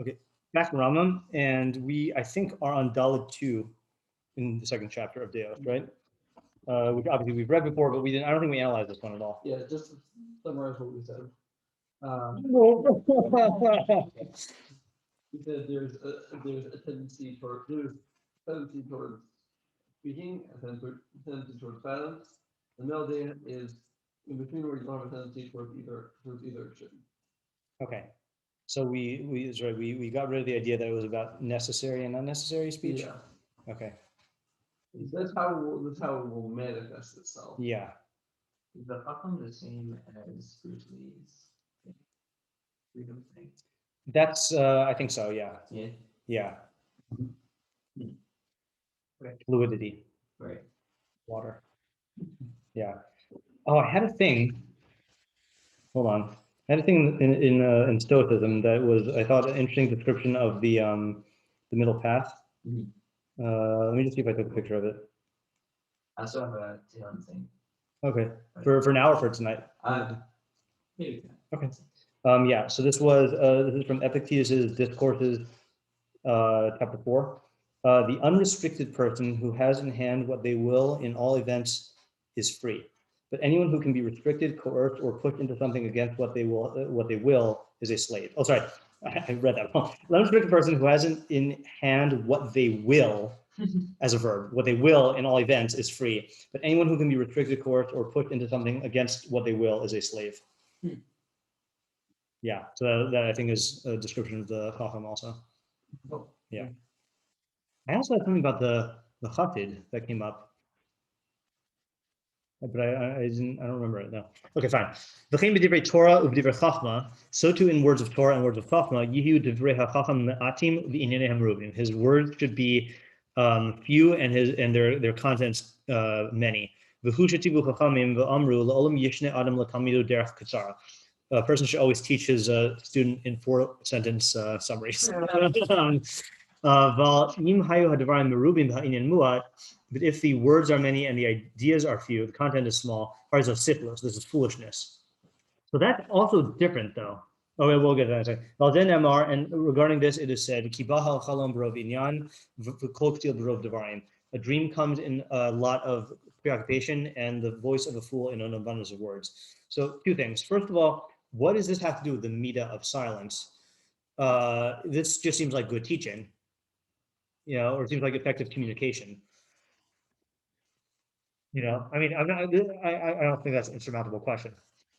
Okay, back in Rambam, and we, I think, are on Dalit 2 in the second chapter of Deios, right? Which obviously we've read before, but we didn't. I don't think we analyzed this one at all. Yeah, just to summarize what we said. We said there's a tendency towards speaking, a tendency towards silence. The male deah is in between where you don't have a tendency towards either extreme. Okay, so we got rid of the idea that it was about necessary and unnecessary speech. Yeah. Okay. That's how it will manifest itself. Yeah. Is the chacham the same as Bruce Lee's freedom thing? That's I think so. Yeah. Yeah. Yeah. Right. Fluidity. Right. Water. Yeah. Oh, I had a thing. Hold on. I had a thing in Stoicism that was, I thought, an interesting description of the middle path. Let me just see if I took a picture of it. I still have a Tian thing. Okay. For now or for tonight? Maybe. Okay. Yeah. So this is from Epictetus' Discourses, chapter 4. The unrestricted person who has in hand what they will in all events is free. But anyone who can be restricted, coerced, or pushed into something against what they will is a slave. Oh, sorry, I read that wrong. The unrestricted person who has in hand what they will, as a verb, what they will in all events is free. But anyone who can be restricted, coerced, or pushed into something against what they will is a slave. Yeah, so that I think is a description of the chacham also. Oh. Yeah. I also had something about the chatid that came up. But I don't remember it now. Okay, fine. V'chein b'divrei Torah u'b'divrei chachma. So too in words of Torah and words of chachma. Yihu divrei hachacham me'atim v'inyanei hamruvim. His words should be few and their contents many. V'hu shetivu chachamim v'amru la'olam yishne adam l'tamidu derech katsara. A person should always teach his student in 4-sentence summaries. But if the words are many and the ideas are few, the content is small, this is foolishness. So that's also different though. Okay, we'll get to that. And regarding this, it is said, a dream comes in a lot of preoccupation and the voice of a fool in an abundance of words. So 2 things. First of all, what does this have to do with the midah of silence? This just seems like good teaching, or it seems like effective communication. I mean, I don't think that's an insurmountable question.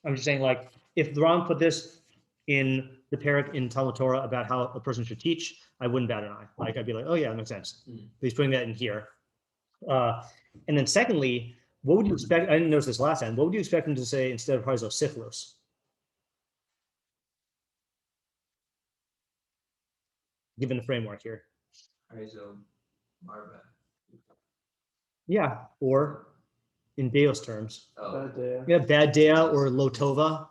I'm just saying, like, if the Ram put this in the parak in Talmud Torah about how a person should teach, I wouldn't bat an eye. Like, I'd be like, oh yeah, that makes sense. But he's putting that in here. And then secondly, what would you expect? I didn't notice this last time. What would you expect him to say instead of harizo syphilis? Given the framework here. Harizo marva. Yeah, or in Deios terms. Oh. Bad deah or lo tova,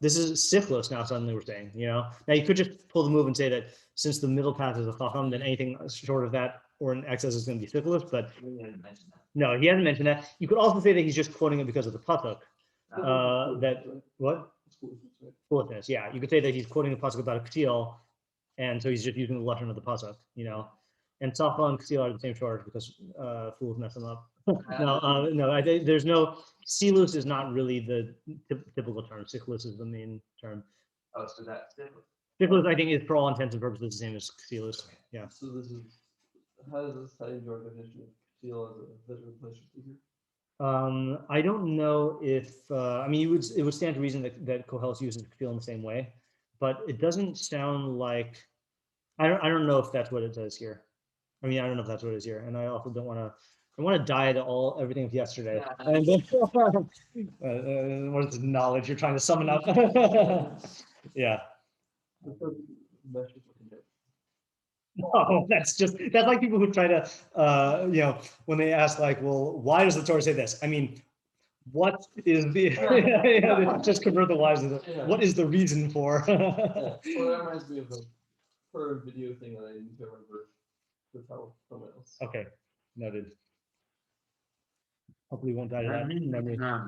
this is syphilis now suddenly we're saying, Now you could just pull the move and say that since the middle path is a chacham, then anything short of that or in excess is going to be syphilis, but no, he hasn't mentioned that. You could also say that he's just quoting it because of the pasuk. What? Foolishness, yeah. You could say that he's quoting the pasuk about a k'til, and so he's just using the lashon of the pasuk, And tzachal and k'til are the same short because fools mess them up. No, there's no, silus is not really the typical term. Syphilis is the main term. Oh, so that's Syphilis, I think, is for all intents and purposes the same as silus. Yeah. So how does this tie into our definition of k'til as a visual pleasure seeker? I don't know if it would stand to reason that Koheles uses k'til in the same way, but it doesn't sound like I don't know if that's what it says here. I don't know if that's what it is here, and I also don't want to. I want to die to everything of yesterday. And what is the knowledge you're trying to summon up? Yeah. No, that's like people who try to, when they ask like, well, why does the Torah say this? I mean, what is the, just convert the whys into, what is the reason for? Well, that reminds me of a per video thing that I didn't remember to tell someone else. Okay, noted. Hopefully, you won't die to that memory. No,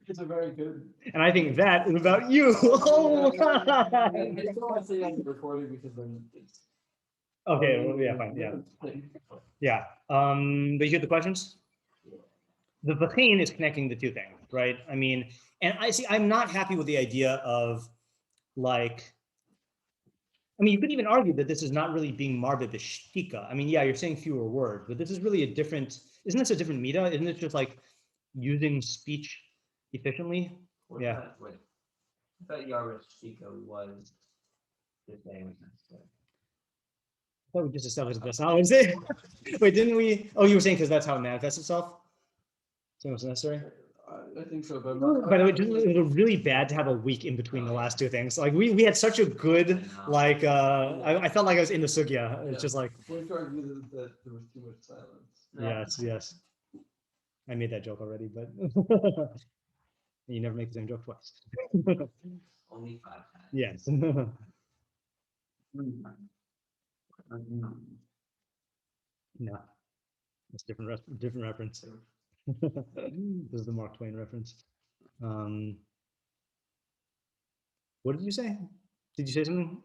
it's a very good. And I think that is about you. Oh, I don't want to say on the recording because then it's. okay. Well, yeah. Fine. Yeah. Yeah. But you get the questions. The v'chein is connecting the two things, right? I mean, and I'm not happy with the idea of like. I mean, you could even argue that this is not really being marbe b'shtika. I mean, yeah, you're saying fewer words, but this is really a different. Isn't this a different midah? Isn't it just like using speech efficiently? Yeah. Wait. I thought Yarish Shika was the same. Oh, we just established that that's not what it. Wait, didn't we? Oh, you were saying because that's how it manifests itself? So what's necessary? I think so, but. By the way, it was really bad to have a week in between the last two things. Like we had such a good, like, I felt like I was in the sugya. It's just like. We're trying to do that there was too much silence. Yes. I made that joke already, but you never make the same joke twice. Only 5 times. Yes. No, it's different reference. This is the Mark Twain reference. What did you say? Did you say something?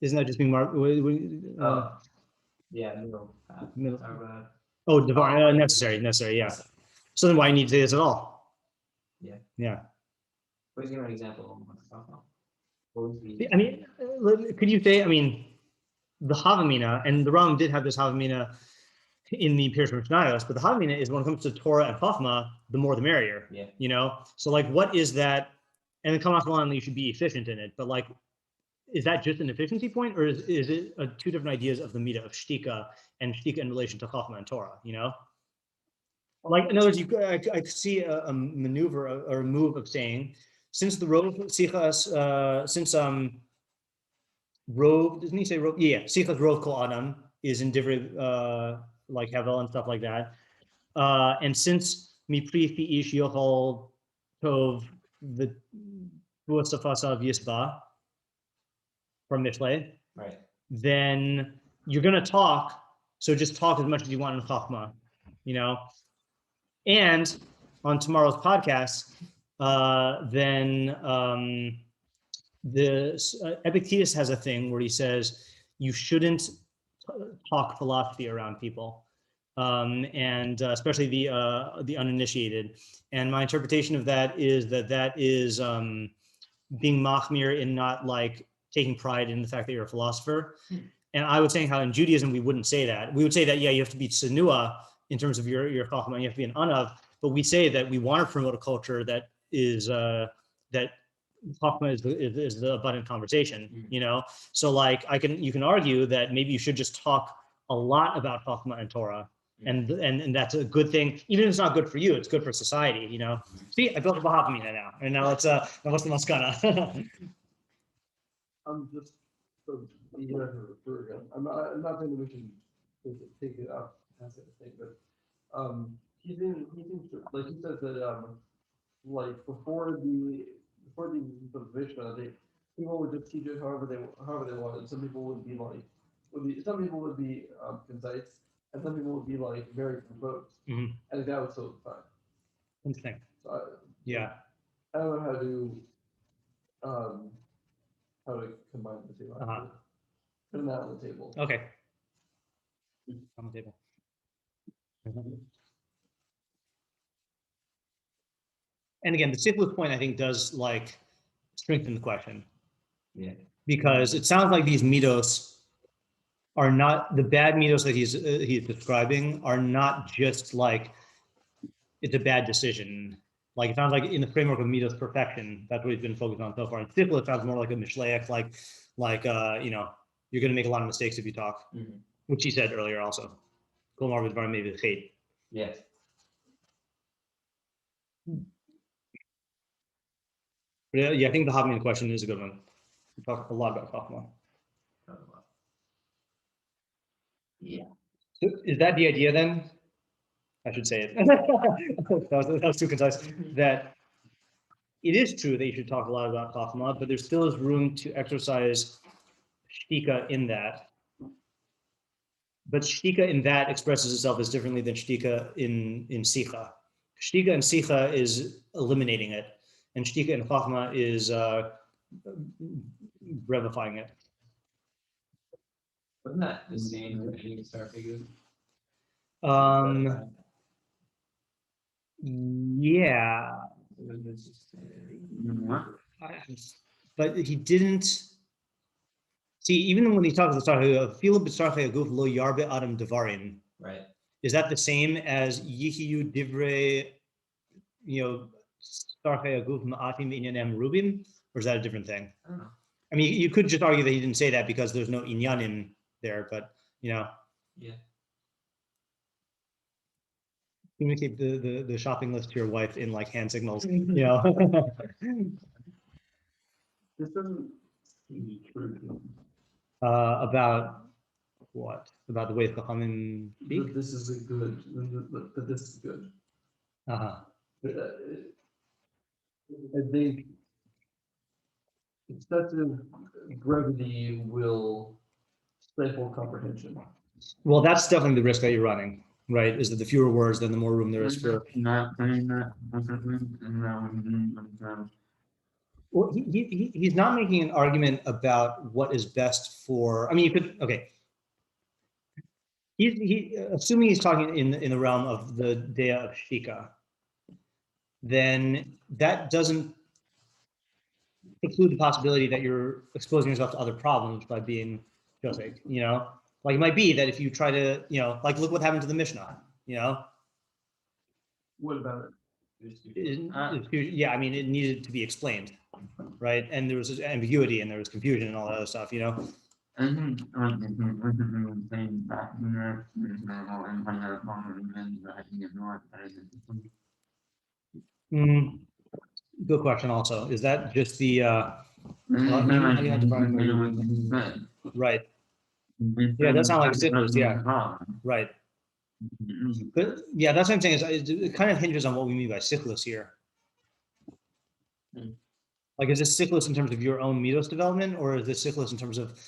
Isn't that just being Mark? Yeah, middle. Middle. Oh, Divine, necessary. Yeah. So then, why need to say this at all? Yeah. What's your example? I mean, could you say? I mean, the Havamina, and the Rambam did have this Havamina in the Pirush Mishnayos, but the Havamina is when it comes to Torah and Chachma, the more the merrier. Yeah. You know, so like, what is that? And then come off along, you should be efficient in it. But like, is that just an efficiency point, or is it two different ideas of the midah of shtika and shtika in relation to Chachma and Torah? You know, like in other words, I could see a maneuver or a move of saying, since the rove sichas, rove, doesn't he say rove? Yeah, sichas rove kol adam is in different like Havel and stuff like that. And since mipri fi ish yochol tov the vuasafasav yisba from Mishle, right, then you're gonna talk. So just talk as much as you want in Chachma, you know. And on tomorrow's podcast, then Epictetus has a thing where he says you shouldn't talk philosophy around people, and especially the uninitiated. And my interpretation of that is being machmir in not like taking pride in the fact that you're a philosopher. And I was saying how in Judaism we wouldn't say that. We would say that, yeah, you have to be tsenua in terms of your chachma, you have to be an anav, but we say that we want to promote a culture that is that chachma is the abundant conversation, you know. So like you can argue that maybe you should just talk a lot about chachma and Torah, and that's a good thing. Even if it's not good for you, it's good for society, you know. See, I built a Bahavamina now, and now let's now what's the maskana? I'm just I'm not saying that we should take it up as a thing, but he seems like he says that like before the Vishna, people would just teach it however they wanted. Some people would be concise, and some people would be like very composed, and that was so fine. Interesting. So Yeah. I don't know how to combine the two. Put them out on the table. Okay. On the table. And again, the simplest point I think does like strengthen the question. Yeah. Because it sounds like these midos are not the bad midos that he's describing are not just like it's a bad decision. Like it sounds like in the framework of midos perfection, that's what he's been focused on so far. And simple, it sounds more like a mishleach, like you know, you're going to make a lot of mistakes if you talk, which he said earlier also. Maybe echad. Yes. But yeah, I think the Havamina question is a good one. We talk a lot about Chachma. Yeah. So is that the idea then? I should say it. that was too concise. That it is true that you should talk a lot about Chachma, but there still is room to exercise shtika in that. But shtika in that expresses itself as differently than shtika in sicha. Shtika in sicha is eliminating it, and shtika in chachma is revifying it. Wasn't that the same for any star figure? Yeah, but he didn't. See, even when he talks about lo yarbe adam devarim, Right. is that the same as yihiyu divrei, starchei aguf ma'atim inyanem rubim, or is that a different thing? I don't know. I mean, you could just argue that he didn't say that because there's no inyanim there, but Yeah. communicate the shopping list to your wife in like hand signals, This doesn't seem true. about what? About the way Chachamim speak? That this is a good, that this is good. Uh-huh. I think excessive brevity will stifle comprehension. Well, that's definitely the risk that you're running, right? Is that the fewer words, then the more room there is for. Well, he's not making an argument about what is best for. I mean, you could. Okay. Assuming he's talking in the realm of the deah of shika, then that doesn't preclude the possibility that you're exposing yourself to other problems by being josek, like it might be that if you try to, like look what happened to the Mishnah, What about it? Yeah, I mean, it needed to be explained, right? And there was ambiguity and there was confusion and all that other stuff, Good question. Also, is that just the right? Yeah, that sounds like sickness. Yeah, right. But yeah, that's what I'm saying. Is it kind of hinges on what we mean by sickness here. Like, is this sickness in terms of your own midos development, or is this sickness in terms of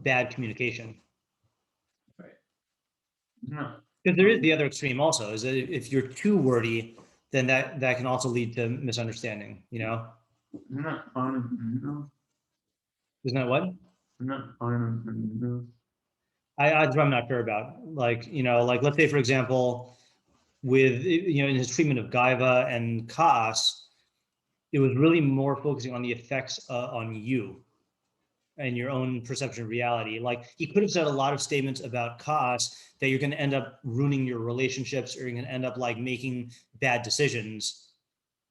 bad communication? Right. No. Because there is the other extreme also, is that if you're too wordy, then that can also lead to misunderstanding, Isn't that what? That's what I'm not sure about. Like, like let's say, for example, with, in his treatment of gaiva and kaas, it was really more focusing on the effects on you and your own perception of reality. Like, he could have said a lot of statements about kaas that you're going to end up ruining your relationships, or you're going to end up like making bad decisions.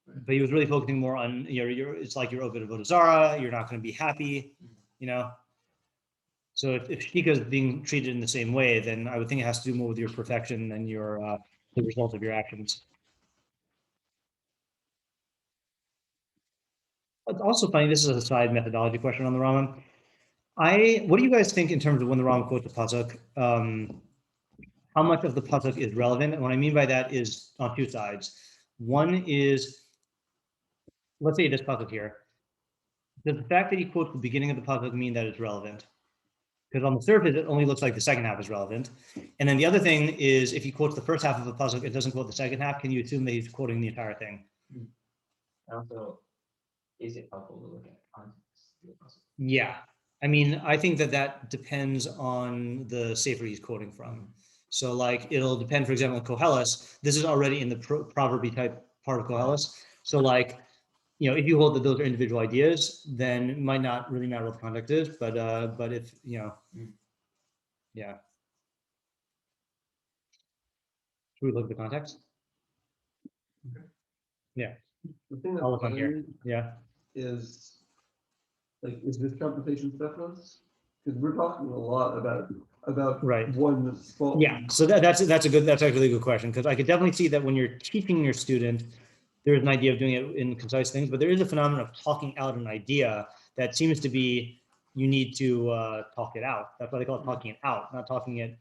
But he was really focusing more on, it's like you're open to Avodah Zarah, you're not going to be happy, So if shtika is being treated in the same way, then I would think it has to do more with your perfection than your the result of your actions. It's also funny, this is a side methodology question on the Rambam. What do you guys think in terms of when the Rambam quotes the pasuk? How much of the pasuk is relevant? And what I mean by that is on two sides. One is, let's say this pasuk here. Does the fact that he quotes the beginning of the pasuk mean that it's relevant? Because on the surface, it only looks like the second half is relevant. And then the other thing is, if he quotes the first half of the pasuk, it doesn't quote the second half. Can you assume that he's quoting the entire thing? Also, is it helpful to look at context? Yeah. I mean, I think that depends on the sefer he's quoting from. So like, it'll depend, for example, in Koheles, this is already in the proverby type part of Koheles. So like, if you hold that those are individual ideas, then it might not really matter what the context is, but if, yeah. Should we look at the context? Okay. Yeah. The thing I'll look on here. that's Yeah. is this computation stiffness? Because we're talking a lot about right. one spot. Yeah, so that's actually a good question, because I could definitely see that when you're teaching your student, there is an idea of doing it in concise things, but there is a phenomenon of talking out an idea that seems to be, you need to talk it out. That's why they call it talking it out, not talking it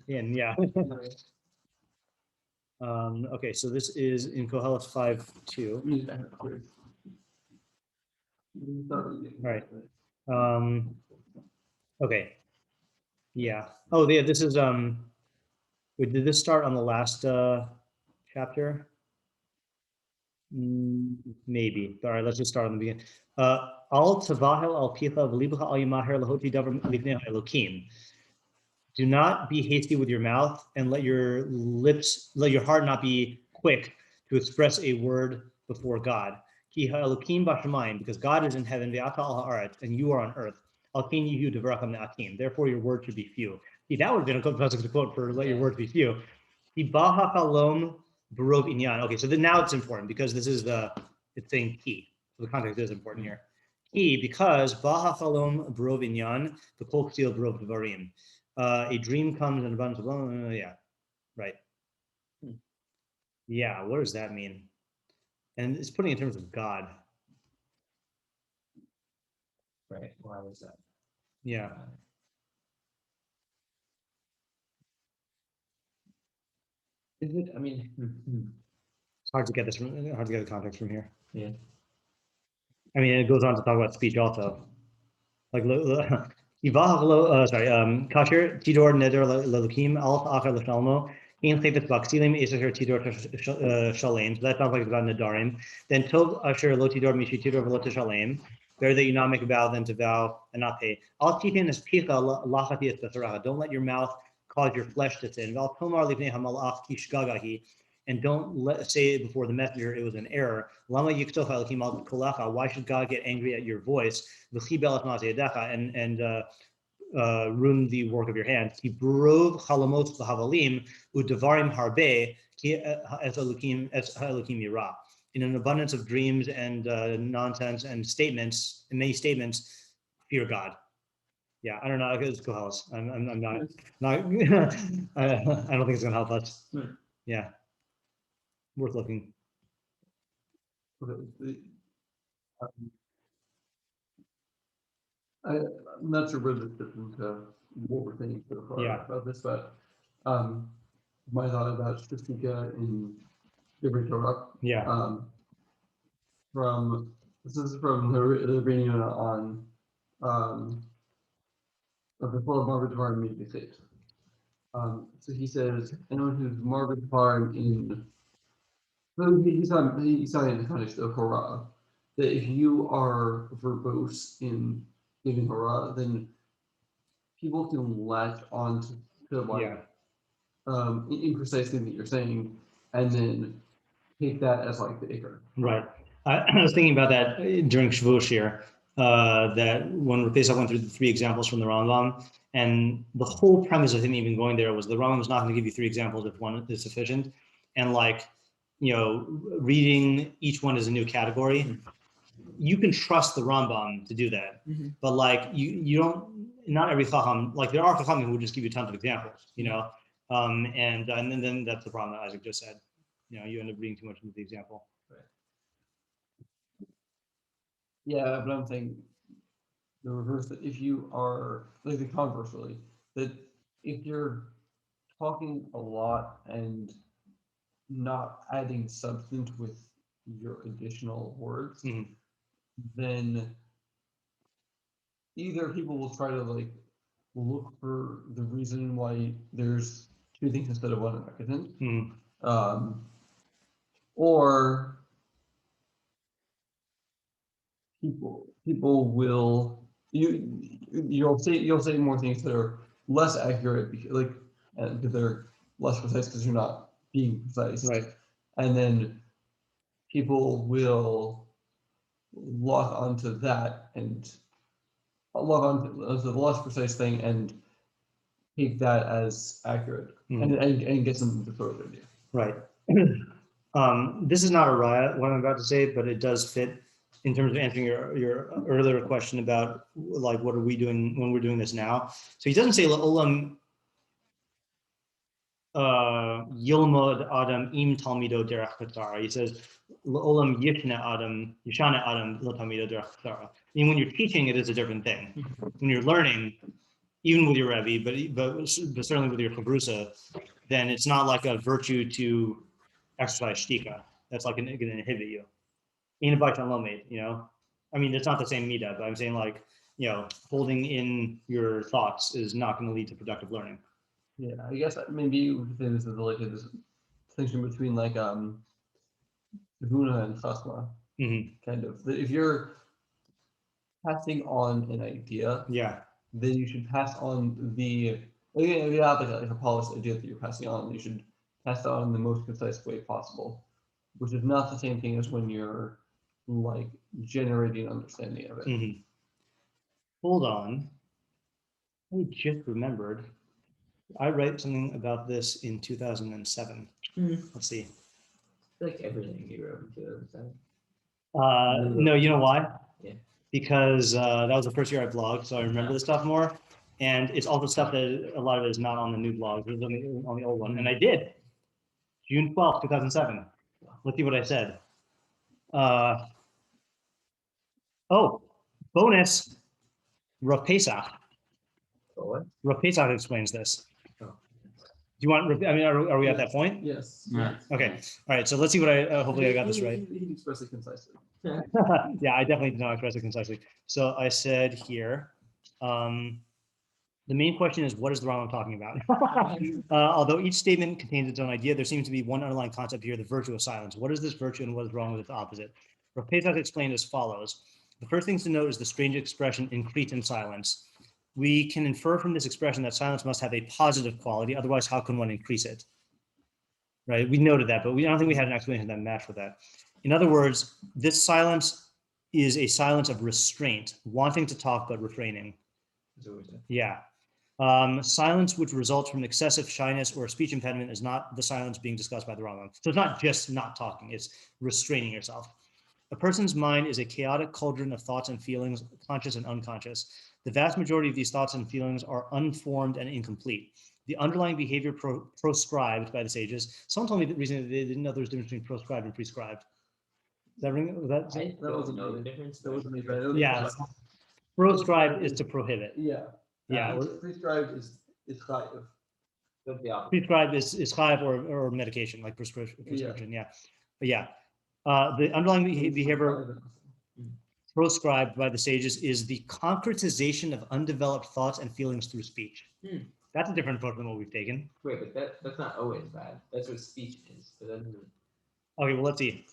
in. Yeah. Okay, so this is in Koheles 5:2. Right. Okay. Yeah. Oh, yeah. This is wait, did this start on the last chapter? Maybe. All right, let's just start on the beginning. Al tavahel al picha v'libacha al yimaher lahoti davar livnei elokim. Do not be hasty with your mouth, and let your heart not be quick to express a word before God. Ki ha'elokim b'shamayim, because God is in heaven, ve'ata al ha'aretz, and you are on earth. Al ken yihu devaracham ne'akim. Therefore, your word should be few. See, that would have been a good quote for "let your words be few." Ki baha halom barov inyan. Okay, so then now it's important because this is it's saying ki. So the context is important here. Ki, because baha halom barov inyan, the kol ksil barov devarim. A dream comes in abundance of yeah, right. Yeah, what does that mean? And it's putting it in terms of God. Right. Why was that? Yeah. Is it? I mean, It's hard to get the context from here. yeah. I mean, it goes on to talk about speech also. Like kasher tidor neder lelukim alf acher leshalmo in chayvet baksilim isher tidor shalem. So that sounds like it's about nedarim. Then tov asher lo tidor mishi tidor v'lo teshalem. Better that you not make a vow than to vow and not pay. Al titin es picha lachati es b'saraha. Don't let your mouth cause your flesh to sin. Val tomar livnei hamalach kishgagahi. And don't say it before the messenger, it was an error. Lama yiktoch elokim al kolecha. Why should God get angry at your voice? And ruin the work of your hands. Kibrov chalamot v'havalim u'devarim harbe ki es elokim yirah. In an abundance of dreams and nonsense and statements, and many statements, fear God. Yeah, I don't know. It's Koheles. I'm not. I don't think it's gonna help us. Yeah, worth looking. I'm not sure whether this fits into what we're thinking so far about this, but my thought about Shustika in different Torah. Yeah. This is from the reading on of the full of Margaret Devarim Mikveh. So he says, anyone who's Margaret Devarim in he's not in the context of hurrah, that if you are verbose in giving hurrah, then people can latch on to like imprecise thing that you're saying, and then take that as like the echad. Right. I was thinking about that during Shavuot here, that when Pesach went through the 3 examples from the Rambam, and the whole premise of him even going there was the Rambam was not going to give you 3 examples if one is sufficient. And like, reading each one as a new category, you can trust the Rambam to do that. But like, you don't, not every Chacham, like there are Chachamim who would just give you tons of examples, and then that's the problem that Isaac just said. You end up reading too much into the example. Yeah, but I'm saying the reverse, that if you are, like the converse really, that if you're talking a lot and not adding substance with your additional words, then either people will try to like look for the reason why there's 2 things instead of 1 echad, or people will you'll say more things that are less accurate because they're less precise because you're not being precise, right? And then people will lock onto that and lock onto the less precise thing and take that as accurate, and get some to throw it at you. Right. This is not a riot, what I'm about to say, but it does fit in terms of answering your earlier question about like what are we doing when we're doing this now. So he doesn't say la'olam yilmod adam im talmido derech katzara. He says la'olam yishna adam lo talmido derech katzara. I mean, when you're teaching, it is a different thing. When you're learning, even with your Rebbe, but certainly with your chavrusa, then it's not like a virtue to exercise shtika. That's like going to inhibit you. I mean, it's not the same midah, but I'm saying like holding in your thoughts is not going to lead to productive learning. Yeah, I guess maybe we could say this is like this distinction between like chavurah and chasma, kind of. If you're passing on an idea, Yeah. then you should pass on if you have like a polished idea that you're passing on, you should pass it on in the most concise way possible, which is not the same thing as when you're like generating understanding of it. Hold on. I just remembered. I write something about this in 2007. Let's see. I feel like everything you wrote in 2007. No, you know why? Yeah. Because that was the first year I blogged, so I remember the stuff more. And it's also stuff that a lot of it is not on the new blog, it's on the old one. And I did. June 12th, 2007. Let's see what I said. Oh, bonus. Rav Pesach. Oh, what? Rav Pesach explains this. Oh. Do you want, I mean, are we at that point? Yes. Yeah. Okay. All right. So let's see what hopefully I got this right. He can express it concisely. Yeah, I definitely did not express it concisely. So I said here, the main question is, what is the Rambam talking about? Although each statement contains its own idea, there seems to be one underlying concept here, the virtue of silence. What is this virtue and what is wrong with its opposite? Rav Pesach explained as follows. The first thing to note is the strange expression, increase in silence. We can infer from this expression that silence must have a positive quality, otherwise how can one increase it? Right, we noted that, but I don't think we had an explanation that matched with that. In other words, this silence is a silence of restraint, wanting to talk but refraining. Yeah. Silence which results from excessive shyness or a speech impediment is not the silence being discussed by the Rambam. So it's not just not talking, it's restraining yourself. A person's mind is a chaotic cauldron of thoughts and feelings, conscious and unconscious. The vast majority of these thoughts and feelings are unformed and incomplete. The underlying behavior proscribed by the sages. Someone told me the reason they didn't know there was a difference between proscribed and prescribed. That wasn't know the difference. That wasn't me. Yeah. Proscribed is to prohibit. Yeah. Yeah. Prescribed is chayiv. Prescribed is chayiv or medication, like prescription. Yeah. But yeah. The underlying behavior proscribed by the sages is the concretization of undeveloped thoughts and feelings through speech. That's a different approach than what we've taken. Wait, but that's not always bad. That's what speech is. But that doesn't. Okay, well, let's see.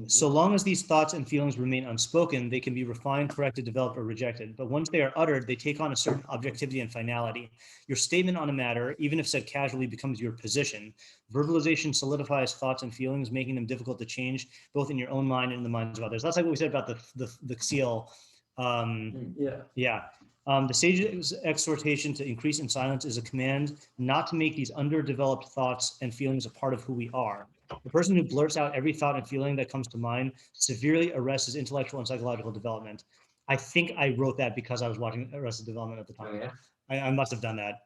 So long as these thoughts and feelings remain unspoken, they can be refined, corrected, developed, or rejected. But once they are uttered, they take on a certain objectivity and finality. Your statement on a matter, even if said casually, becomes your position. Verbalization solidifies thoughts and feelings, making them difficult to change, both in your own mind and in the minds of others. That's like what we said about the seal. Yeah. The sage's exhortation to increase in silence is a command not to make these underdeveloped thoughts and feelings a part of who we are. The person who blurts out every thought and feeling that comes to mind severely arrests his intellectual and psychological development. I think I wrote that because I was watching Arrested Development at the time. Oh, yeah? I must have done that.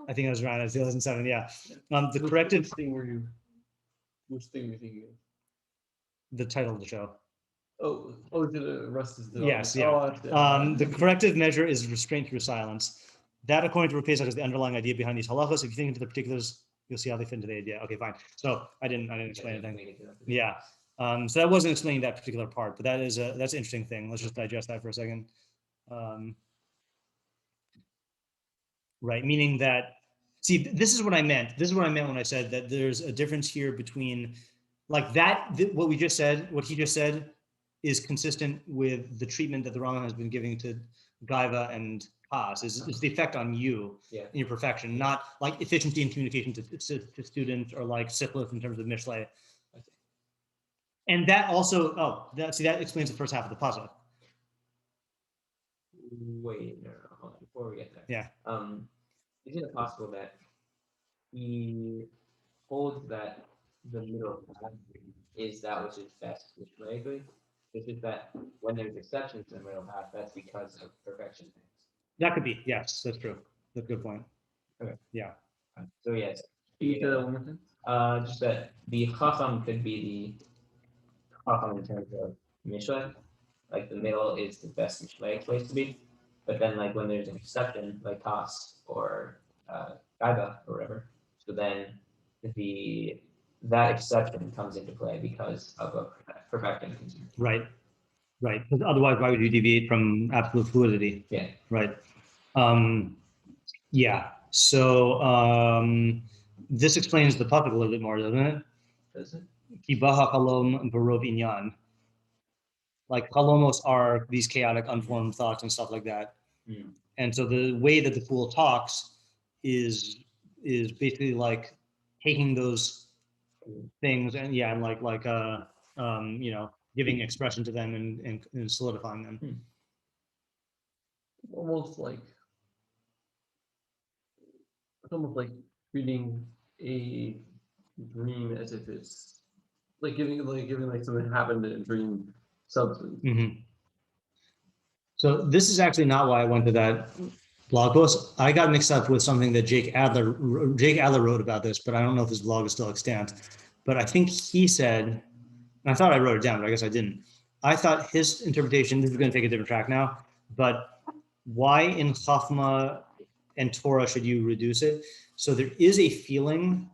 I think it was around 2007. Yeah. The corrective thing were you? Which thing were you thinking of? The title of the show. Oh, did it Arrested Development? Yes, yeah. The corrective measure is restraint through silence. That, according to Rav Pesach, is the underlying idea behind these halachos. If you think into the particulars, you'll see how they fit into the idea. Okay, fine. So I didn't explain anything. Yeah. So that wasn't explaining that particular part, but that's an interesting thing. Let's just digest that for a second. Right, meaning that, see, this is what I meant. This is what I meant when I said that there's a difference here between like that, what he just said is consistent with the treatment that the Rambam has been giving to gaiva and daas. Is the effect on you in your perfection, not like efficiency in communication to students or like syphilis in terms of mishlei. And that also, that explains the first half of the puzzle. Wait, no, hold on, before we get there. Yeah. Isn't it possible that he holds that the middle path is that which is best mishmaically? It's just that when there's exceptions to the middle path, that's because of perfection. That could be, yes, that's true. That's a good point. Okay. Yeah. So yes. Can you say that one more time? Just that the chacham could be the chacham in terms of mishlei, like the middle is the best mishlei place to be. But then, like when there's an exception, like daas or gaiva or whatever, so then that exception comes into play because of a perfecting concern. Right. Right, because otherwise, why would you deviate from absolute fluidity? Yeah. Right. Yeah. So this explains the topic a little bit more, doesn't it? Does it? Kibaha kalom barov inyan. Like kalomos are these chaotic, unformed thoughts and stuff like that. Mm. And so the way that the fool talks is basically like taking those things and giving expression to them and solidifying them. Almost like it's almost like treating a dream as if it's like giving like something happened in a dream substance. Mm-hmm. So this is actually not why I went to that blog post. I got mixed up with something that Jake Adler wrote about this, but I don't know if his blog is still extant. But I think he said, and I thought I wrote it down, but I guess I didn't. I thought his interpretation, this is going to take a different track now, but why in Chachma and Torah should you reduce it? So there is a feeling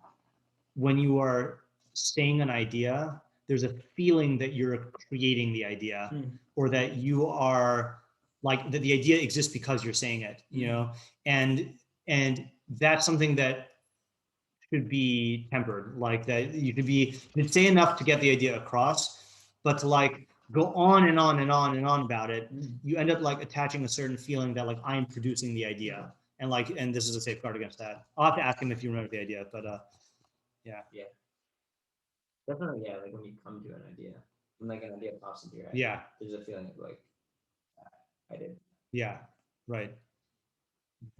when you are saying an idea, there's a feeling that you're creating the idea or that you are like that the idea exists because you're saying it, you know, and that's something that should be tempered, like that you could say enough to get the idea across, but to like go on and on and on and on about it, you end up like attaching a certain feeling that like I'm producing the idea. And this is a safeguard against that. I'll have to ask him if you remember the idea, but yeah. Definitely, yeah. Like when you come to an idea, when like an idea pops into your head, Yeah. there's a feeling of like, I did. Yeah. Right.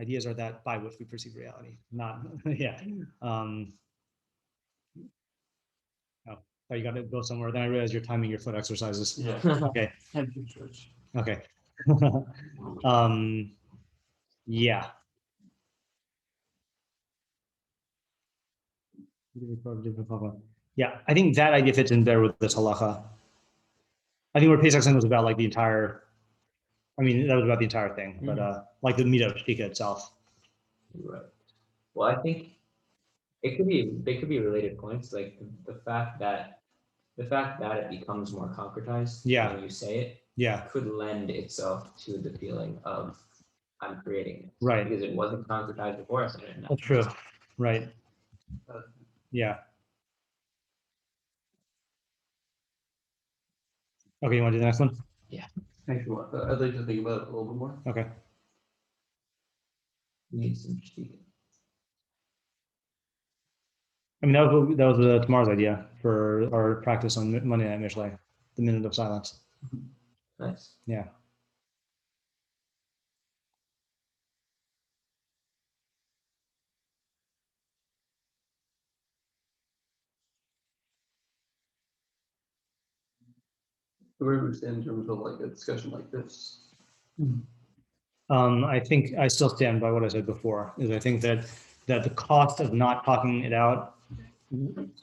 Ideas are that by which we perceive reality, not yeah. Oh, you got to go somewhere. Then I realize you're timing your foot exercises. Yeah. Okay. Head to church. Okay. Yeah. Yeah, I think that idea fits in better with this halacha. I think where Pesach was about like the entire, I mean, that was about the entire thing, but like the meat of Shtika itself. Right. Well, I think they could be related points, like the fact that it becomes more concretized when you say it could lend itself to the feeling of I'm creating it. Right. Because it wasn't concretized before. So that's true. Right. Yeah. Okay, you want to do the next one? Yeah. Thanks a lot. I'd like to think about it a little bit more. Okay. Need some Shtika. I mean, that was tomorrow's idea for our practice on Monday Night Mishlei, the minute of silence. Nice. Yeah. Where do we stand in terms of like a discussion like this? I think I still stand by what I said before, is I think that the cost of not talking it out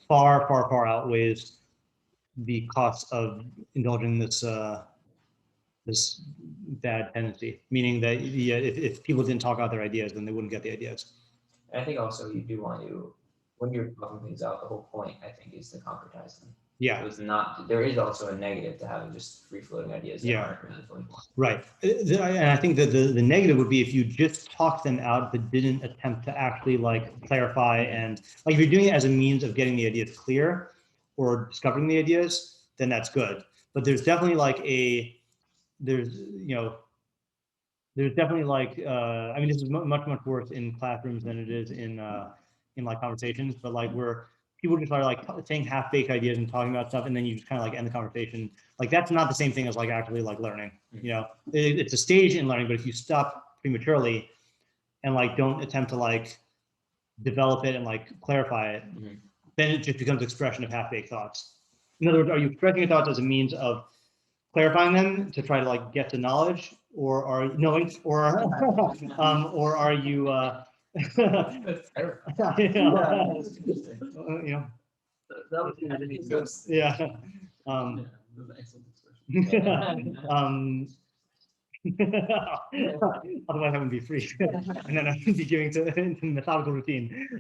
far outweighs the cost of indulging this this bad tendency. Meaning that if people didn't talk out their ideas, then they wouldn't get the ideas. I think also you do want to, when you're talking things out, the whole point I think is to concretize them. Yeah. So it's not. There is also a negative to having just free floating ideas that aren't meaningful. Right. And I think that the negative would be if you just talked them out but didn't attempt to actually like clarify, and like if you're doing it as a means of getting the ideas clear or discovering the ideas, then that's good. But there's definitely like there's definitely like I mean, this is much worse in classrooms than it is in like conversations, but like where people just are like saying half-baked ideas and talking about stuff, and then you just kind of like end the conversation. Like that's not the same thing as like actually like learning. You know, it's a stage in learning, but if you stop prematurely and like don't attempt to like develop it and like clarify it, then it just becomes expression of half-baked thoughts. In other words, are you expressing your thoughts as a means of clarifying them to try to like get to knowledge, or are you knowing, or are you That's terrifying. you know, That's interesting. you know, That was good. yeah. That was an excellent expression. Otherwise I wouldn't be free, and then I would be giving to methodical routine.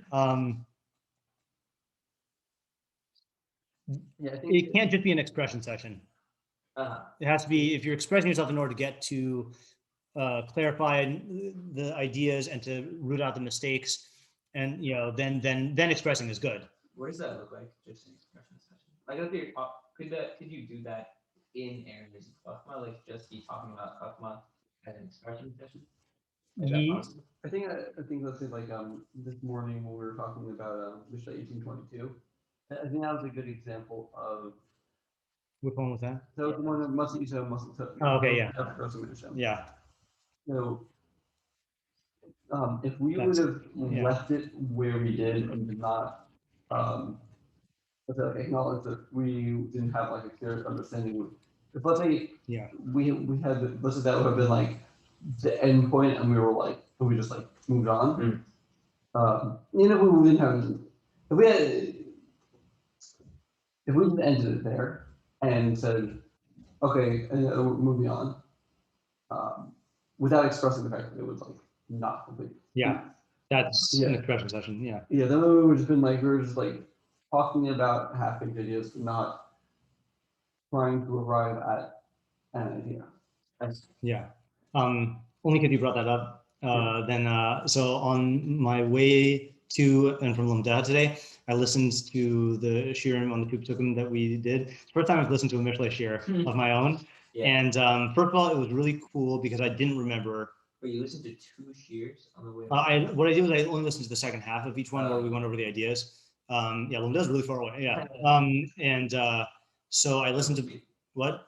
Yeah, I think It can't just be an expression session. It has to be, if you're expressing yourself in order to get to clarify the ideas and to root out the mistakes, and then expressing is good. What does that look like? Just an expression session. Like, if you're could you do that in areas of chachma, like just be talking about chachma as an expression session? Is that possible? I think let's say like this morning when we were talking about Mishnah 1822, I think that was a good example of. Which one was that? So the one that must eat must. Oh, okay, yeah. Yeah. So if we would have left it where we did and did not acknowledge that we didn't have like a clear understanding. If let's say we had let's say that would have been like the end point and we were like we just like moved on. We didn't have if we just ended it there and said okay we're moving on without expressing the fact that it was like not complete. That's an expression session. Then we would just been like we were just like talking about half-baked ideas, not trying to arrive at an idea. Only because you brought that up. So on my way to and from Lamda today, I listened to the shiurim on the pitui that we did. It's the first time I've listened to a Mishle shiur of my own. And first of all, it was really cool because I didn't remember. Wait, you listened to 2 shiurs on the way? What I did was I only listened to the second half of each one where we went over the ideas. Lamda is really far away. So I listened to what?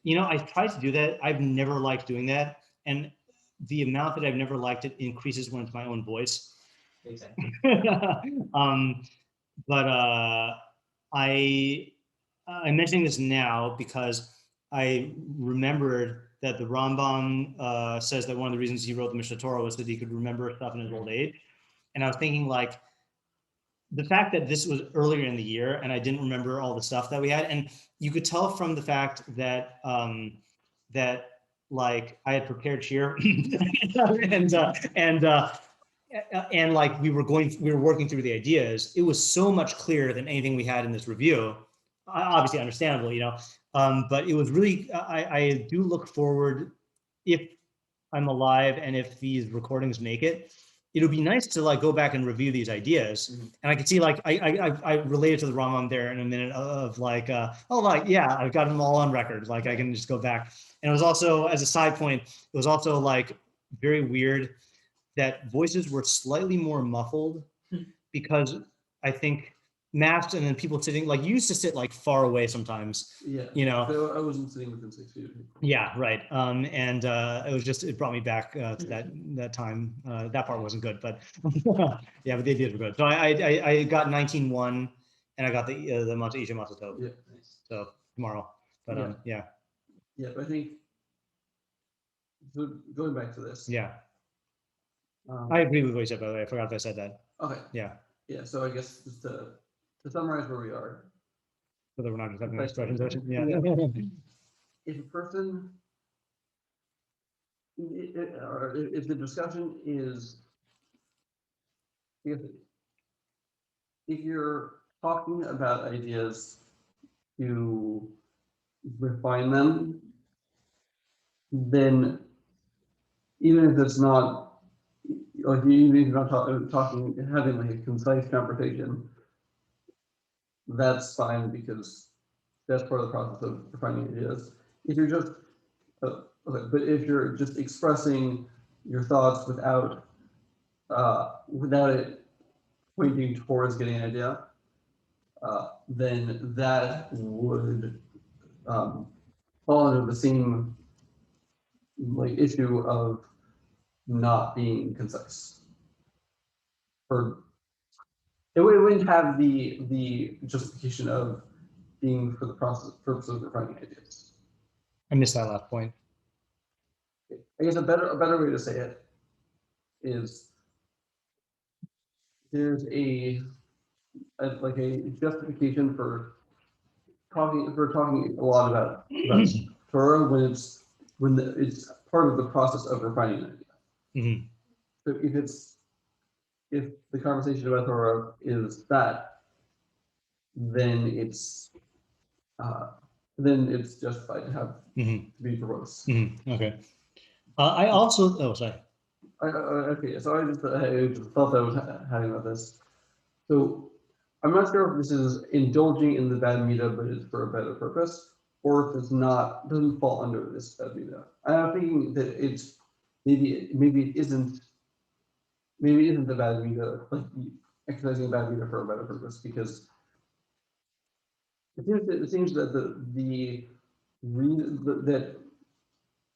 I tried to do that. I've never liked doing that. And the amount that I've never liked it increases when it's my own voice. Exactly. But I'm mentioning this now because I remembered that the Rambam says that one of the reasons he wrote the Mishnah Torah was that he could remember stuff in his old age. And I was thinking like, the fact that this was earlier in the year and I didn't remember all the stuff that we had, and you could tell from the fact that like I had prepared shiur and like we were working through the ideas. It was so much clearer than anything we had in this review. Obviously, understandable, but it was really. I do look forward, if I'm alive and if these recordings make it. It'll be nice to like go back and review these ideas, and I could see like I related to the Rambam there in a minute of like I've got them all on record, like I can just go back. And it was also, as a side point, it was also like very weird that voices were slightly more muffled because I think masked and then people sitting like you used to sit like far away sometimes. So I wasn't sitting within 6 feet of people. Right. And it brought me back to that time. That part wasn't good, but but the ideas were good. So I got 19.1 and I got the Mata Isha Mata Tov. Nice. So tomorrow. But but I think so going back to this. I agree with what you said, by the way. I forgot if I said that. Okay. Yeah. So I guess just to summarize where we are. So that we're not just having an expression session. If a person, if the discussion is, if you're talking about ideas to refine them, then even if it's not, like even if you're not talking, having like a concise conversation, that's fine because that's part of the process of refining ideas. If you're just, but if you're just expressing your thoughts without it pointing towards getting an idea, then that would fall under the same like issue of not being concise. It wouldn't have the justification of being for the purpose of refining ideas. I missed that last point. I guess a better way to say it is there's a justification for talking a lot about Torah when it's part of the process of refining an idea. So if the conversation about Torah is that, then it's then it's justified to have Mhm. to be verbose. Okay. I also, oh, sorry. Okay, so I just thought I was having about this. So I'm not sure if this is indulging in the bad media, but it's for a better purpose, or if it's not, doesn't fall under this bad media. I'm thinking that it's maybe it isn't the bad media, like exercising bad media for a better purpose, because it seems that that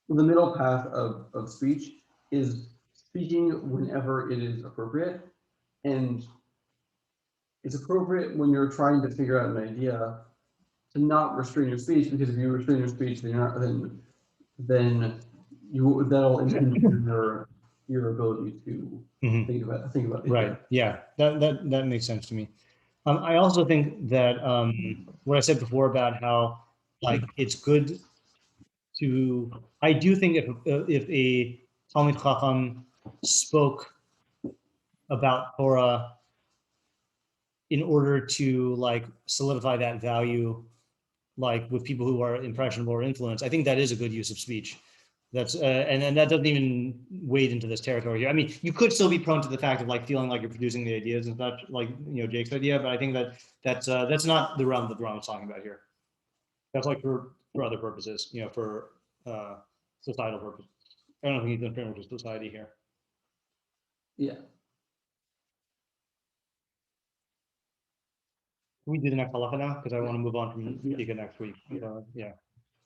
the middle path of speech is speaking whenever it is appropriate, and it's appropriate when you're trying to figure out an idea to not restrain your speech, because if you restrain your speech, then you're not, that'll impede your ability to Mhm. think about Right. Yeah. That makes sense to me. I also think that what I said before about how like it's good to. I do think if a Talmid Chacham spoke about Torah in order to like solidify that value, like with people who are impressionable or influenced, I think that is a good use of speech. That's and that doesn't even wade into this territory here. I mean, you could still be prone to the fact of like feeling like you're producing the ideas and such, like Jake's idea, but I think that's not the realm that the Rambam is talking about here. That's like for other purposes, for societal purposes. I don't think he's in frame with society here. Yeah. Can we do the next halacha now? Because I want to move on from Tika next week. Yeah.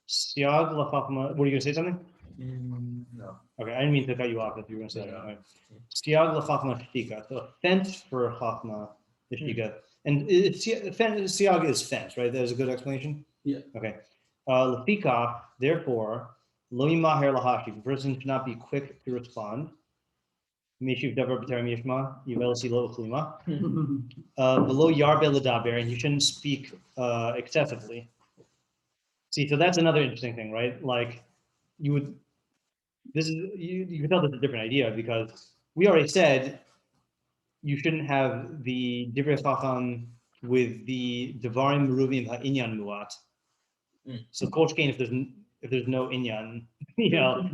Siag lachachma. Were you going to say something? No. Okay, I didn't mean to cut you off if you were going to say that. Right. Siag lachachma shtika. So fence for chachma the shtika. And siag is fence, right? That is a good explanation? Yeah. Okay. Lefika, therefore, lo yimaher lahashi. The person should not be quick to respond. Mishiv davar b'terem yishma, yivelasi lo uchlima. Below yarbe ledaber, and you shouldn't speak excessively. See, so that's another interesting thing, right? Like you can tell that's a different idea because we already said you shouldn't have the divrei chacham with the devarim meruvim ha'inyan muat. So koshkein, if there's no inyan,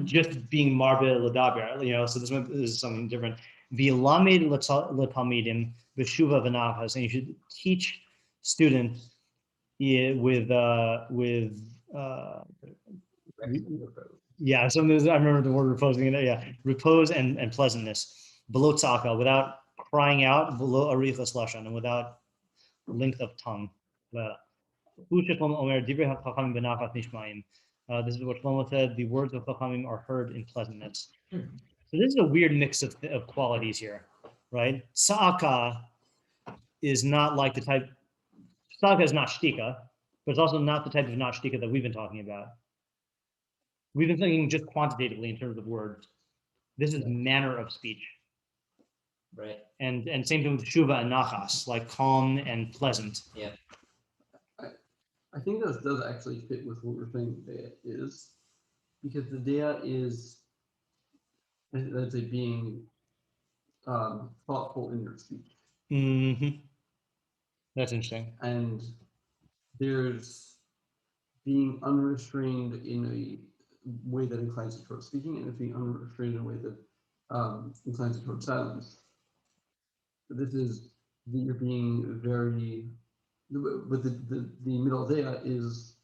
just being marbe ledaber, so this is something different. V'lamed letalmidim b'shuva v'nachas, and you should teach students with yeah, some of those, I remember the word reposing in it. Yeah, repose and pleasantness. Below tzaka, without crying out. Below arichas lashon, and without length of tongue. This is what Shlomo said. The words of chachamim are heard in pleasantness. So this is a weird mix of qualities here, right? Tzaka is not like the type. Tzaka is not shtika, but it's also not the type of not shtika that we've been talking about. We've been thinking just quantitatively in terms of words. This is manner of speech. Right. And same thing with shuva and nachas, like calm and pleasant. Yeah. I think this does actually fit with what we're saying deah is, because the deah is, let's say, being thoughtful in your speech. Mm-hmm. That's interesting. And there's being unrestrained in a way that inclines you towards speaking, and being unrestrained in a way that inclines you towards silence. This is that you're being very, but the middle deah is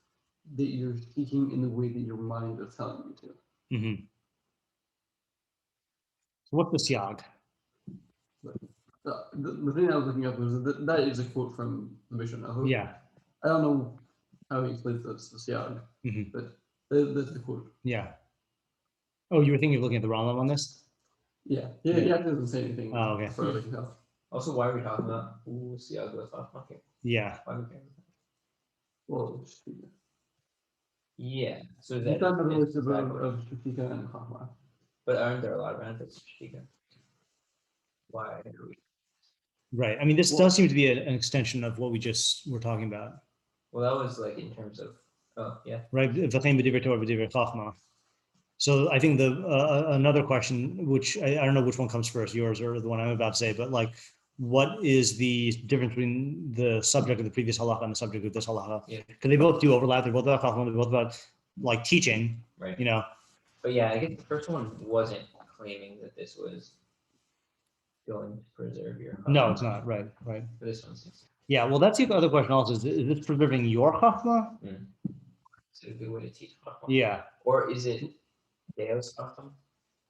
that you're speaking in the way that your mind is telling you to. Mm-hmm. So what's the siag? The thing I was looking up was that is a quote from the Mishnah. Yeah. I don't know how he explains that's the siag, but that's the quote. Yeah. Oh, you were thinking of looking at the Rambam on this? Yeah. He actually doesn't say anything. Oh, okay. As far as I can tell. Also, why are we talking about siag okay. Yeah. Why are we talking about that? Well, Yeah. So he's that talking about the is list exactly. of Shtika and Chachma. But aren't there a lot of benefits to shtika? Why are we? Right. I mean, this does seem to be an extension of what we just were talking about. Well, that was like in terms of, yeah. Right. So I think the another question, which I don't know which one comes first, yours or the one I'm about to say, but like, what is the difference between the subject of the previous halacha and the subject of this halacha? Yeah. Because they both do overlap. They're both about chachma. They're both about like teaching. Right. You know. But yeah, I guess the first one wasn't claiming that this was going to preserve your chachma. No, it's not. Right. But this one seems Yeah. Well, that's the other question. Also, is this preserving your chachma? a good way to teach chachma. Yeah. Or is it Deios chachma?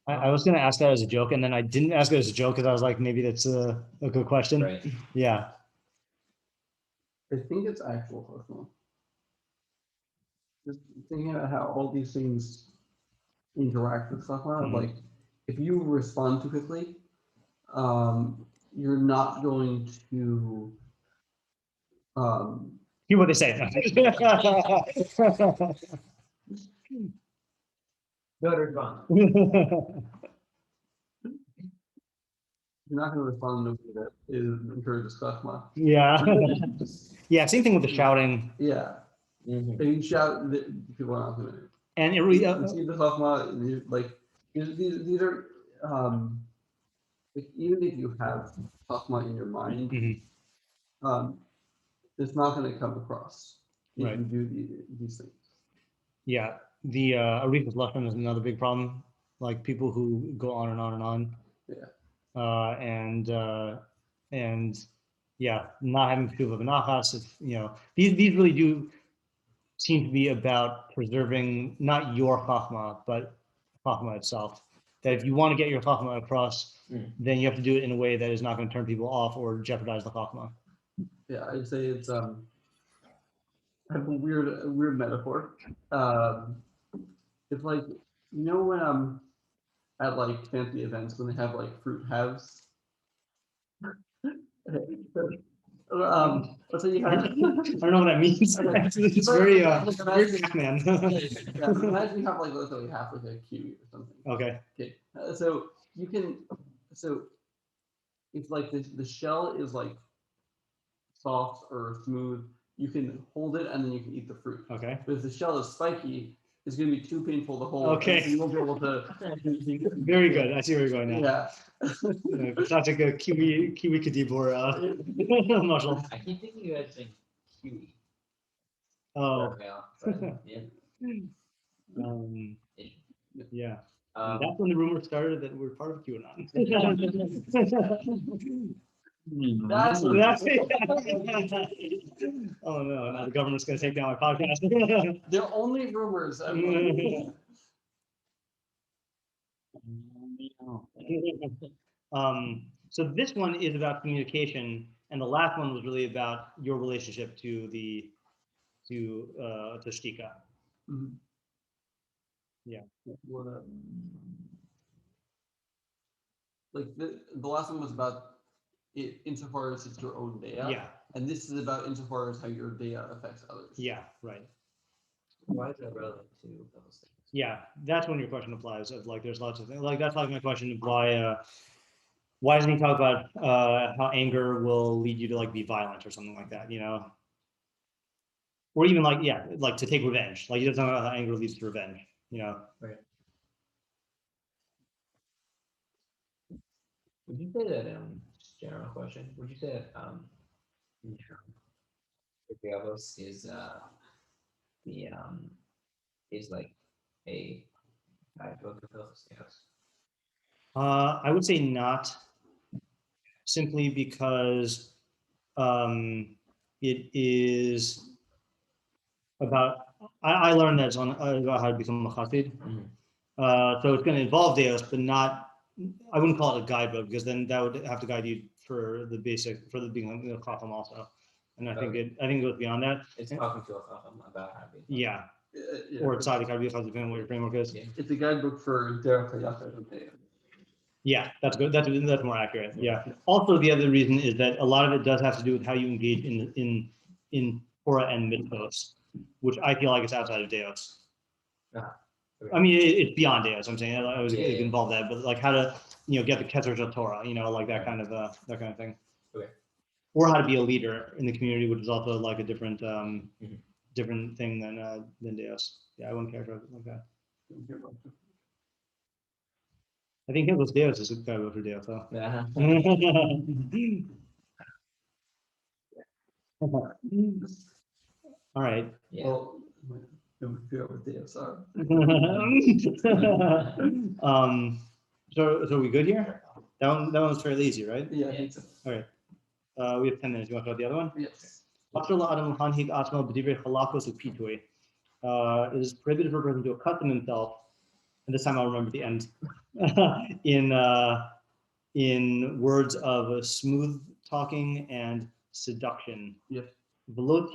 I was going to ask that as a joke, and then I didn't ask it as a joke because I was like, maybe that's a good question. Right. Yeah. I think it's actual chachma. Just thinking about how all these things interact with chachma, Mhm. like if you respond too quickly, you're not going to Hear what they say. No, to respond. you're not going to respond in a way that encourages chachma. Yeah. Yeah. Same thing with the shouting. Yeah, if you shout, people are not going to. And it You really, see the chachma, like these are like, even if you have chachma in your mind, Mhm. it's not going to come across if Right. you do these things. Yeah, the Aretha's lesson is another big problem. Like people who go on and on and on. Yeah. And yeah, not having to of anachas. These really do seem to be about preserving not your chachma, but chachma itself. That if you want to get your chachma across, then you have to do it in a way that is not going to turn people off or jeopardize the chachma. Yeah, I'd say it's I have a weird metaphor. It's like when at like fancy events when they have like fruit halves. Let's say you I have. don't know what that means. Okay. It's But, very like, very imagine- Pac-Man. Yeah, imagine you have like let's say half like a kiwi or something. Okay. Okay, so you can if like the shell is like soft or smooth, you can hold it and then you can eat the fruit. Okay. But if the shell is spiky, it's going to be too painful to hold. Okay. And so you won't be able to. Very good. I see where you're going now. Yeah. It's not like a kiwi kadibor muscle. I keep thinking you guys saying Kiwi. Oh. Yeah. Yeah. That's when the rumor started that we're part of QAnon. That's Oh no, now the government's gonna take down my podcast. they're only rumors. So this one is about communication, and the last one was really about your relationship to shtika. Mhm. Yeah. What, like the last one was about it insofar as it's your own deah. Yeah. And this is about insofar as how your deah affects others. Yeah. Right. Why is that relevant to those things? Yeah, that's when your question applies. Of like, there's lots of things. Like that's like my question of why doesn't he talk about how anger will lead you to like be violent or something like that, or even like like to take revenge. Like he doesn't talk about how anger leads to revenge, Right. Would you say that just general question? Would you say that Deios is like a guidebook of Hilchos? I would say not, simply because it is about. I learned that it's about how to become a chassid. So it's going to involve Deus, but not. I wouldn't call it a guidebook because then that would have to guide you for the being a chacham also. And I think it goes beyond that. It's talking to a chacham about how to be. Yeah. Yeah. Or it's either depending on what your framework is. Yeah. It's a guidebook for derech hayachas and deah. Yeah, that's good. That's more accurate. Yeah. Also, the other reason is that a lot of it does have to do with how you engage in Torah and mitzvos, which I feel like it's outside of Deos. Okay. I mean, it's beyond Deos. I'm saying I was Yeah. involved that, but like how to get the ketzers of Torah, like that kind of thing. Okay. Or how to be a leader in the community, which is also like a different different thing than Deos. Yeah, I wouldn't characterize it like that. I think Hilchos Deios is a guy over Deios, though. Yeah. All right. Yeah. Well, it would feel with DSR. So are we good here? That one was fairly easy, right? Yeah, I think so. All right. We have 10 minutes. You want to go to the other one? Yes. Pitui. It is prohibited for a person to accustom himself, and this time I'll remember the end, in words of smooth talking and seduction. Yes. You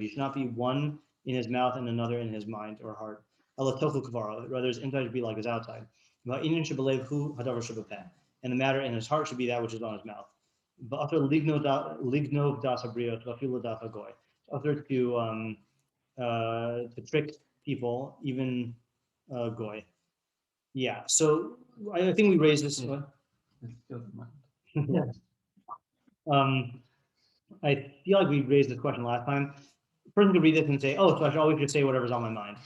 should not be one in his mouth and another in his mind or heart. Rather, his inside should be like his outside. And the matter in his heart should be that which is on his mouth. To trick people, even goy. Yeah. So I think we raised this. I feel like we raised this question last time. A person could read this and say, "Oh, so I should always just say whatever's on my mind,"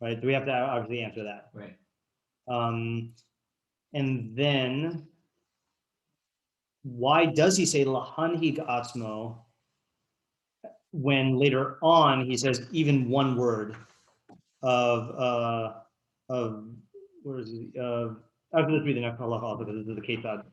right? Do we have to obviously answer that? Right. And then, why does he say lahanhig atzmo when later on he says even one word of where is he? I'll just read the next halacha also because this is the echad.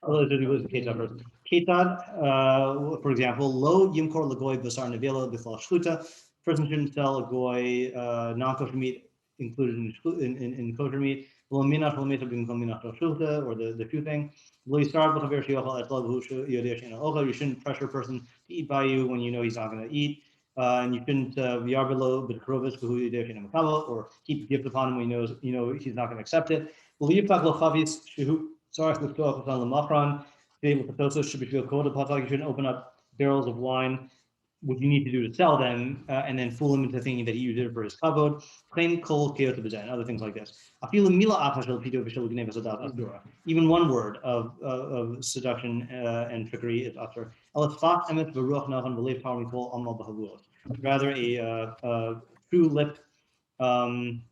Although this was the echad first. Echad, for example, lo yimkor lagoy b'sar nevela b'chal shluta. Person shouldn't sell a goy non-kosher meat included in kosher meat. Lo minach lo meta b'mkom minach lo shluta, or the true thing. Lo yistar b'chaver sheyochal et lo b'hu yodeh she'eno ochel. You shouldn't pressure a person to eat by you when you know he's not going to eat. And you shouldn't v'yarbelo b'krovis b'hu yodeh she'eno makabel, or keep gift upon him when you know he's not going to accept it. Lo yifach lo chavis shehu tzarech l'ftoach l'tan l'machran. Should be feel cold. You shouldn't open up barrels of wine, which you need to do to sell them, and then fool him into thinking that you did it for his kavod. Plain kol keyot and other things like this. Even one word of seduction and trickery is usher. Rather a true lip and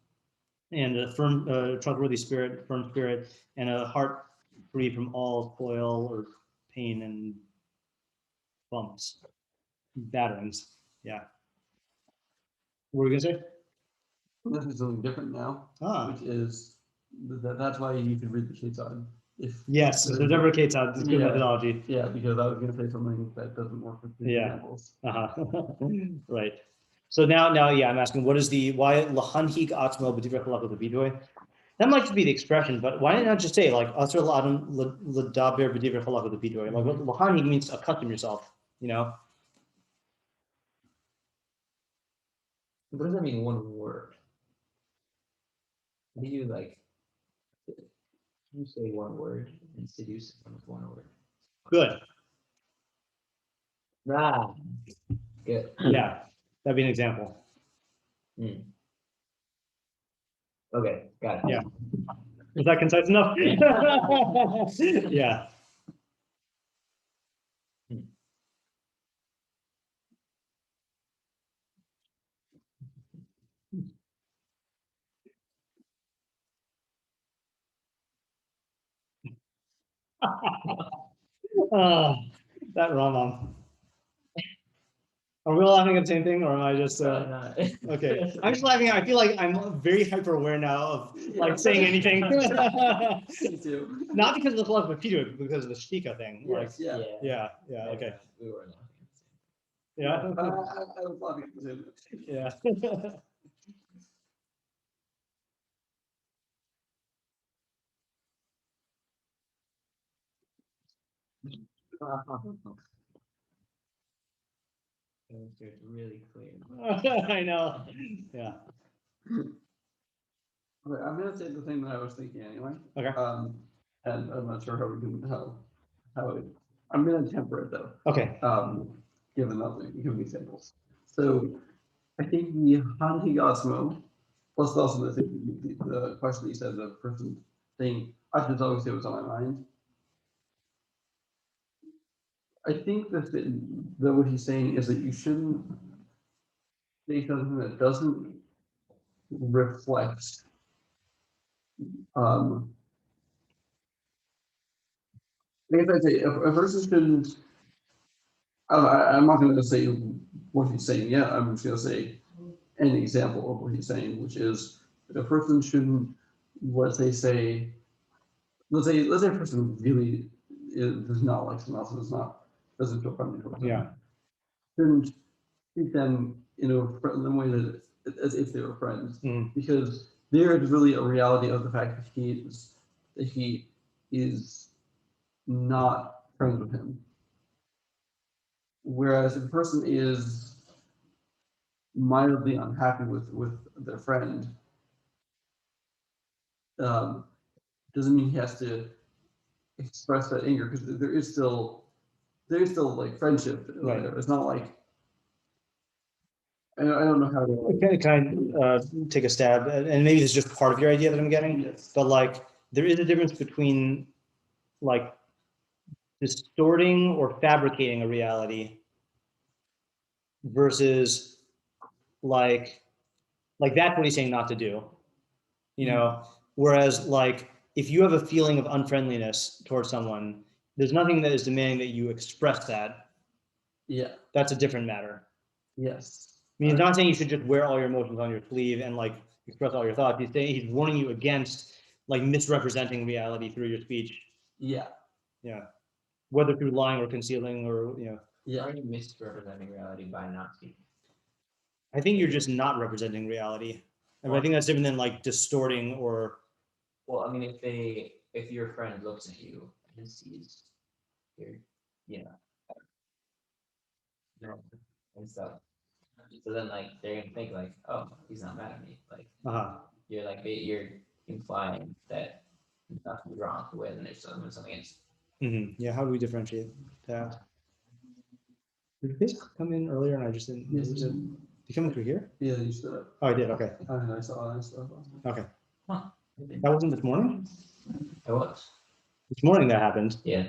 a firm, trustworthy spirit, firm spirit, and a heart free from all toil or pain and bumps, batterings. Yeah. What were we gonna say? This is something different now, Ah, which is that's why you could read the echad. If yes. So there's never a echad. It's good methodology. Yeah, because I was going to say something that doesn't work with the examples. Right. So now, yeah, I'm asking, why lahanhig atzmo b'divrei halakha pitui? That might just be the expression, but why not just say like asr l'adam l'daber b'divrei halakha pitui? Like lahanhig means to accustom yourself. You know. What does that mean? One word. How do you like? You say one word and seduce someone with one word. Good. Ah, good. Yeah, that'd be an example. Okay, got it. Yeah. Is that concise enough? Yeah. That Rambam. Are we all laughing at the same thing, or am I just okay? I'm just laughing. I feel like I'm very hyper aware now of like saying anything. Me too. Not because of the philosophy of Peter, but because of the shtika thing. Yes, Like, yeah. yeah. Okay. We were laughing. Yeah. I was laughing at the same. Yeah. It's really clear. I know. Yeah. Okay, I'm gonna say the thing that I was thinking anyway. Okay. And I'm not sure how we can I'm gonna temper it though. Okay. Given examples. So I think the hanhigasmo, plus also the question that you said, the person saying, I should always say what's on my mind. I think that what he's saying is that you shouldn't say something that doesn't reflect I guess I'd say a person shouldn't. I'm not going to say what he's saying yet. I'm just going to say an example of what he's saying, which is that a person shouldn't, let's say a person really does not like someone else, doesn't feel friendly towards them. Yeah. Shouldn't treat them in a friendly way that as if they were friends, because there is really a reality of the fact that he is not friends with him. Whereas if a person is mildly unhappy with their friend, doesn't mean he has to express that anger, because there is still like friendship. Right. It's not like I don't know how to. Can I take a stab? And maybe this is just part of your idea that I'm getting, Yes. but like there is a difference between like distorting or fabricating a reality versus like that's what he's saying not to do, you know. Whereas like if you have a feeling of unfriendliness towards someone, there's nothing that is demanding that you express that. Yeah. That's a different matter. Yes. I mean, he's not saying you should just wear all your emotions on your sleeve and like express all your thoughts. He's saying he's warning you against like misrepresenting reality through your speech. Yeah. Yeah. Whether through lying or concealing or, you know. Yeah. Are you misrepresenting reality by not speaking? I think you're just not representing reality. And I think that's different than like distorting or. Well, I mean, if your friend looks at you and sees your, and stuff, so then like they're gonna think like, oh, he's not mad at me. Like you're implying that nothing's wrong with, and there's something is. Yeah. How do we differentiate that? Did this come in earlier and I just didn't? Yes. Did you come in through here? Yeah, you stood up. Oh, I did. Okay. I saw. Okay. Huh. That wasn't this morning? It was. This morning that happened. Yeah.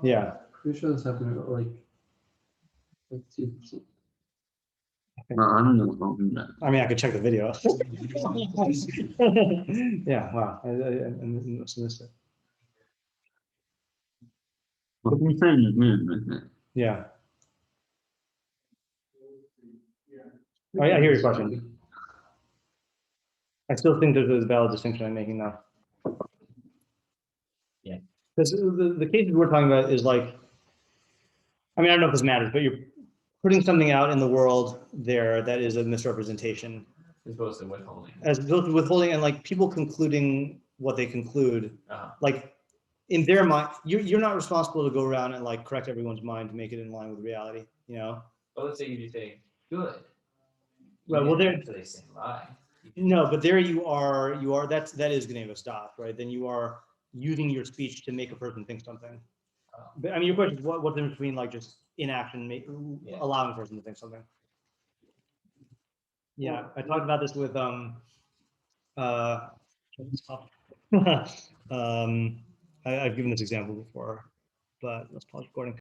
Yeah. Pretty sure this happened at like 2%. I don't know. I mean, I could check the video. Yeah. Wow. I missed it. What are you saying? Yeah. Oh, yeah, I hear your question. I still think there's a valid distinction I'm making now. Yeah. Because the cases we're talking about is like, I mean, I don't know if this matters, but you're putting something out in the world there that is a misrepresentation. As opposed to withholding. As opposed to withholding and like people concluding what they conclude. Like in their mind, you're not responsible to go around and like correct everyone's mind to make it in line with reality, you know? But let's say you just say, good. Well, there. So they say lie. No, but there you are. That is geneivas daas, right? Then you are using your speech to make a person think something. But I mean, your question is what's the difference between like just inaction, allowing a person to think something? Yeah, I talked about this with I've given this example before, but let's pause recording.